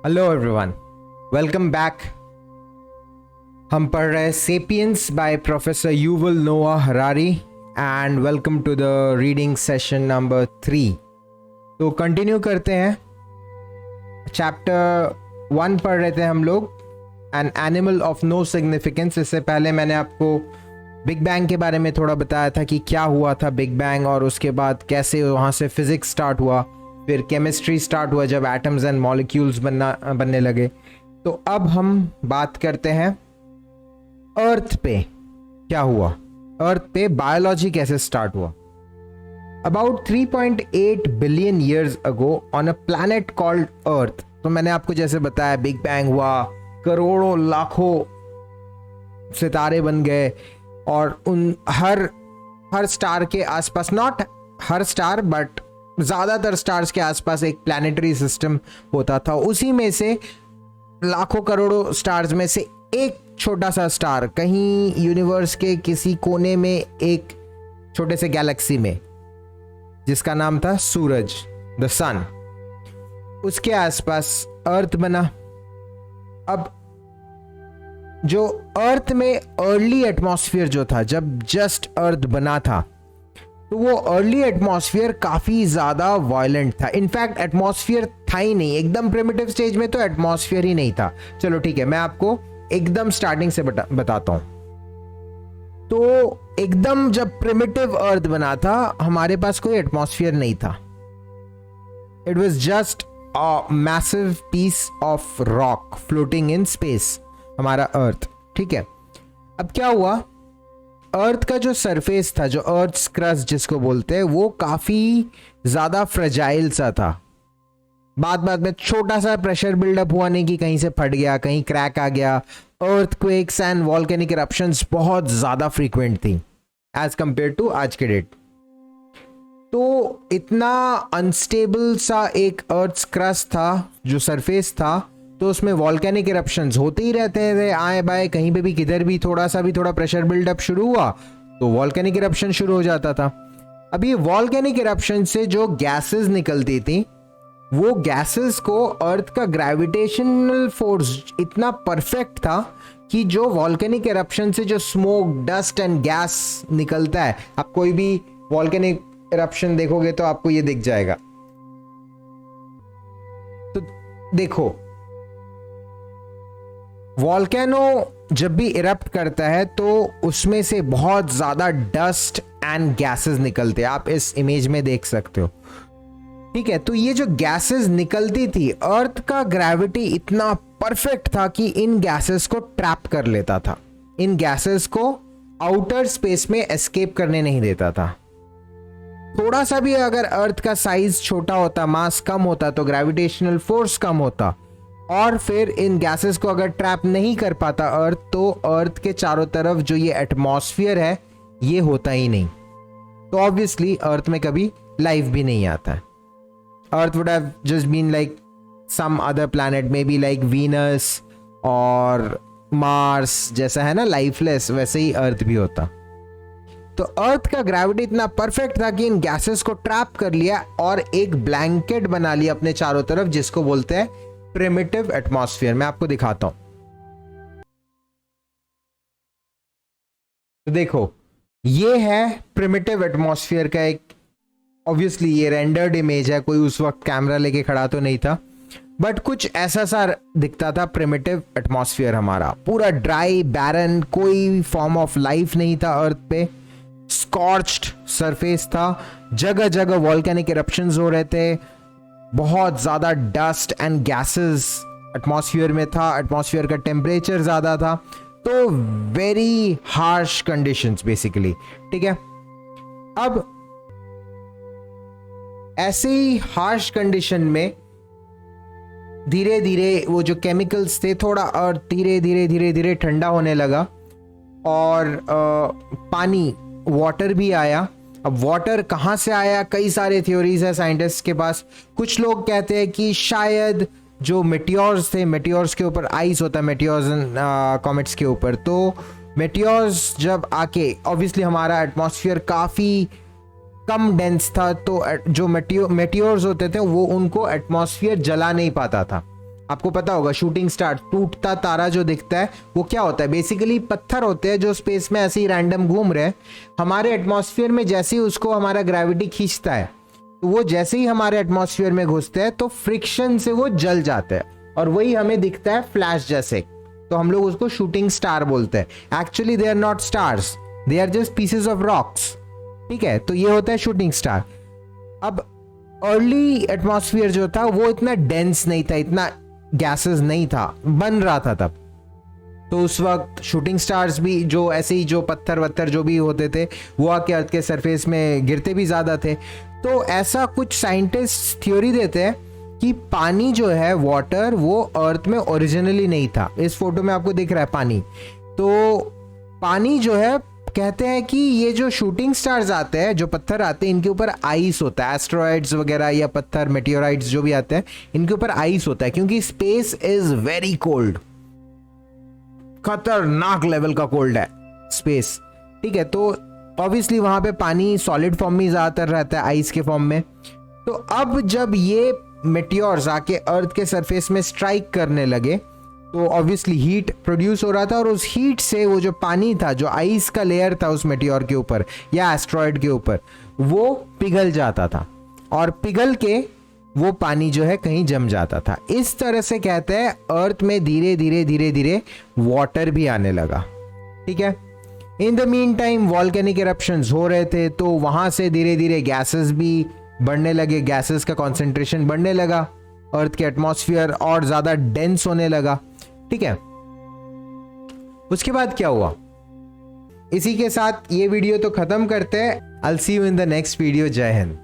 Hello everyone, welcome back. हम पढ़ रहे Sapiens by professor Yuval Noah Harari and welcome to the reading session number 3। तो continue करते हैं। चैप्टर 1 पढ़ रहे थे हम लोग, an animal of no significance. इससे पहले मैंने आपको बिग बैंग के बारे में थोड़ा बताया था कि क्या हुआ था बिग बैंग, और उसके बाद कैसे वहाँ से फिजिक्स स्टार्ट हुआ, फिर केमिस्ट्री स्टार्ट हुआ जब एटम्स एंड मॉलिक्यूल्स बनने लगे। तो अब हम बात करते हैं अर्थ पे क्या हुआ, अर्थ पे बायोलॉजी कैसे स्टार्ट हुआ। About 3.8 billion years ago on a planet called अर्थ। तो मैंने आपको जैसे बताया बिग बैंग हुआ, करोड़ों लाखों सितारे बन गए, और उन हर स्टार के आसपास, नॉट हर स्टार बट ज्यादातर स्टार्स के आसपास एक प्लैनेटरी सिस्टम होता था। उसी में से लाखों करोड़ों स्टार्स में से एक छोटा सा स्टार कहीं यूनिवर्स के किसी कोने में, एक छोटे से गैलेक्सी में, जिसका नाम था सूरज, द सन, उसके आसपास अर्थ बना। अब जो अर्थ में अर्ली एटमॉस्फेयर जो था, जब जस्ट अर्थ बना था, तो वो अर्ली एटमॉस्फेयर काफी ज्यादा वायलेंट था। इनफैक्ट एटमॉस्फेयर था ही नहीं, एकदम प्रिमिटिव स्टेज में तो एटमॉस्फेयर ही नहीं था। चलो ठीक है, मैं आपको एकदम स्टार्टिंग से बताता हूं। तो एकदम जब प्रिमिटिव अर्थ बना था, हमारे पास कोई एटमॉस्फेयर नहीं था। It was just a massive piece of rock floating in space, हमारा अर्थ। ठीक है, अब क्या हुआ, अर्थ का जो सरफेस था, जो अर्थ क्रस्ट जिसको बोलते हैं, वो काफी ज्यादा फ्रेजाइल सा था। बाद में छोटा सा प्रेशर बिल्डअप हुआ नहीं कि कहीं से फट गया, कहीं क्रैक आ गया। अर्थक्वेक्स एंड वॉल्केनिक इरप्शंस बहुत ज्यादा फ्रीक्वेंट थी एज कंपेयर टू आज के डेट। तो इतना अनस्टेबल सा एक अर्थ क्रस्ट था, जो सरफेस था, तो उसमें वॉल्केनिक इरप्शंस होते ही रहते थे, आए बाए कहीं पे भी, किधर भी थोड़ा प्रेशर बिल्डअप शुरू हुआ तो वॉल्केनिक इरप्शन शुरू हो जाता था। अब ये वॉल्केनिक इरप्शन से जो गैसेस निकलती थी, वो गैसेस को अर्थ का ग्रेविटेशनल फोर्स इतना परफेक्ट था कि जो वॉल्केनिक इरप्शन से जो स्मोक, डस्ट एंड गैस निकलता है, आप कोई भी वॉल्केनिक इरप्शन देखोगे तो आपको ये दिख जाएगा। तो देखो, वॉल्केनो जब भी इरप्ट करता है तो उसमें से बहुत ज्यादा डस्ट एंड गैसेस निकलते हैं, आप इस इमेज में देख सकते हो। ठीक है, तो ये जो गैसेस निकलती थी, अर्थ का ग्रेविटी इतना परफेक्ट था कि इन गैसेस को ट्रैप कर लेता था, इन गैसेस को आउटर स्पेस में एस्केप करने नहीं देता था। थोड़ा सा भी अगर अर्थ का साइज छोटा होता, मास कम होता, तो ग्रेविटेशनल फोर्स कम होता, और फिर इन गैसेस को अगर ट्रैप नहीं कर पाता अर्थ, तो अर्थ के चारों तरफ जो ये एटमॉस्फेयर है, ये होता ही नहीं। तो ऑब्वियसली अर्थ में कभी लाइफ भी नहीं आता है। Earth would have just been like some other planet, maybe like Venus और मार्स, जैसा है ना लाइफलेस, वैसे ही अर्थ भी होता। तो अर्थ का ग्रेविटी इतना परफेक्ट था कि इन गैसेस को ट्रैप कर लिया और एक ब्लैंकेट बना लिया अपने चारों तरफ, जिसको बोलते हैं प्रिमिटिव एटमॉस्फेयर। मैं आपको दिखाता हूं। तो देखो, ये है प्रिमिटिव एटमॉस्फेयर का एक, ऑब्वियसली ये रेंडर्ड इमेज है, कोई उस वक्त कैमरा लेके खड़ा तो नहीं था, बट कुछ ऐसा सा दिखता था प्रिमिटिव एटमॉस्फेयर हमारा। पूरा ड्राई, बैरन, कोई फॉर्म ऑफ लाइफ नहीं था अर्थ पे, स्कॉर्च्ड सरफेस था, जगह जगह वॉल्केनिक इरप्शंस हो रहे थे, बहुत ज्यादा डस्ट एंड गैसेस एटमॉस्फेयर में था, एटमॉस्फेयर का टेम्परेचर ज्यादा था, तो वेरी हार्श कंडीशंस बेसिकली। ठीक है, अब ऐसे ही हार्श कंडीशन में धीरे धीरे वो जो केमिकल्स थे, थोड़ा और धीरे धीरे ठंडा होने लगा, और पानी, वाटर भी आया। अब वाटर कहाँ से आया, कई सारे थ्योरीज है साइंटिस्ट के पास। कुछ लोग कहते हैं कि शायद जो मेटियोर्स थे, मेटियोर्स के ऊपर आइस होता है, मेटियोर्स कॉमेट्स के ऊपर, तो मेटियोर्स जब आके, ऑब्वियसली हमारा एटमॉस्फेयर काफ़ी कम डेंस था, तो जो मेटियोर्स होते थे वो उनको एटमॉस्फेयर जला नहीं पाता था, आपको पता होगा शूटिंग स्टार, टूटता तारा जो दिखता है वो क्या होता है, बेसिकली पत्थर होते हैं जो स्पेस में ऐसे ही रैंडम घूम रहे हैं। हमारे एटमॉस्फेयर में जैसे ही उसको हमारा ग्रेविटी खींचता है तो वो जैसे ही हमारे एटमॉस्फेयर में घुसते हैं तो फ्रिक्शन से वो जल जाते हैं और वही हमें दिखता है फ्लैश जैसे। तो हम लोग उसको शूटिंग स्टार बोलते हैं। Actually they are not stars, they are just pieces of rocks. ठीक है, तो ये होता है शूटिंग स्टार। अब अर्ली एटमॉस्फेयर जो था वो इतना डेंस नहीं था, इतना गैसेस नहीं था, बन रहा था तब। तो उस वक्त शूटिंग स्टार्स भी जो ऐसे ही जो पत्थर वत्थर जो भी होते थे वो आके अर्थ के सरफेस में गिरते भी ज्यादा थे। तो ऐसा कुछ साइंटिस्ट थ्योरी देते हैं कि पानी जो है वाटर वो अर्थ में ओरिजिनली नहीं था। इस फोटो में आपको दिख रहा है पानी। तो पानी जो है कहते हैं कि ये जो शूटिंग स्टार्स आते हैं, जो पत्थर आते हैं, इनके ऊपर आइस होता है। एस्ट्रॉइड्स वगैरह या पत्थर मेटियोराइट्स जो भी आते हैं इनके ऊपर आइस होता है क्योंकि स्पेस इज वेरी कोल्ड, खतरनाक लेवल का कोल्ड है स्पेस। ठीक है, तो ऑब्वियसली वहां पे पानी सॉलिड फॉर्म में ज्यादातर रहता है, आइस के फॉर्म में। तो अब जब ये मेटियोर्स आके अर्थ के सरफेस में स्ट्राइक करने लगे तो ऑब्वियसली हीट प्रोड्यूस हो रहा था और उस हीट से वो जो पानी था, जो आइस का लेयर था उस मेटियोर के ऊपर या एस्ट्रॉइड के ऊपर, वो पिघल जाता था और पिघल के वो पानी जो है कहीं जम जाता था। इस तरह से कहते हैं अर्थ में धीरे धीरे धीरे धीरे वाटर भी आने लगा। ठीक है, in the mean time volcanic eruptions हो रहे थे तो वहां से धीरे धीरे गैसेस भी बढ़ने लगे, गैसेस का कॉन्सेंट्रेशन बढ़ने लगा, अर्थ के एटमॉस्फेयर और ज्यादा डेंस होने लगा। ठीक है, उसके बाद क्या हुआ, इसी के साथ ये वीडियो तो खत्म करते हैं। I'll see you in the next video. जय हिंद।